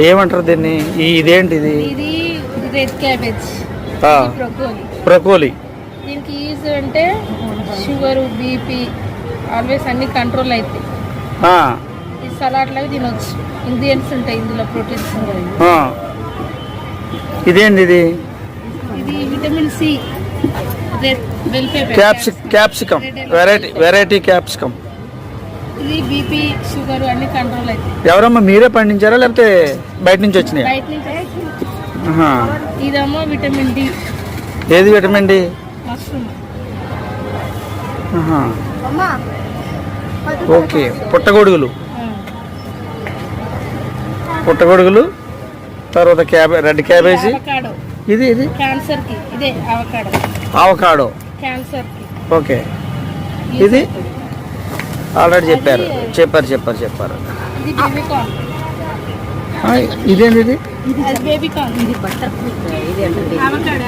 ఏమంటారు దీన్ని? ఇదేంటిది? ఇది రెడ్ క్యాబేజ్, బ్రొకోలీ. దీనికి యూజ్ అంటే షుగర్, బీపీ ఆల్వేస్ అన్ని కంట్రోల్ అవుతాయి. ఈ సలాడ్ లాగా తినొచ్చు. ఇంగ్రీడియంట్స్ ఉంటాయి ఇందులో, ప్రోటీన్స్ ఉంటాయి. ఇదేంటి ఇది? ఇది vitamin C, capsicum, variety capsicum. ఇది బీపీ, షుగర్ అన్ని కంట్రోల్ అవుతాయి. ఎవరమ్మా, మీరే పండించారా లేకపోతే బయట నుంచి వచ్చినాయి? బయట నుంచి. ఇదేమో విటమిన్ డి. ఏది విటమిన్ డి? మష్రూమ్. ఓకే. పుట్టగొడుగులు, తర్వాత రెడ్ క్యాబేజీ. ఇది క్యాన్సర్ కి ఇదే అవకాడో. క్యాన్సర్ కి. ఓకే. ఇది ఆల్రెడీ చెప్పారు. ఇది బేబీ కార్న్. ఇదేంటి? ఇది బేబీ కార్న్. ఇది బటర్. అవకాడో.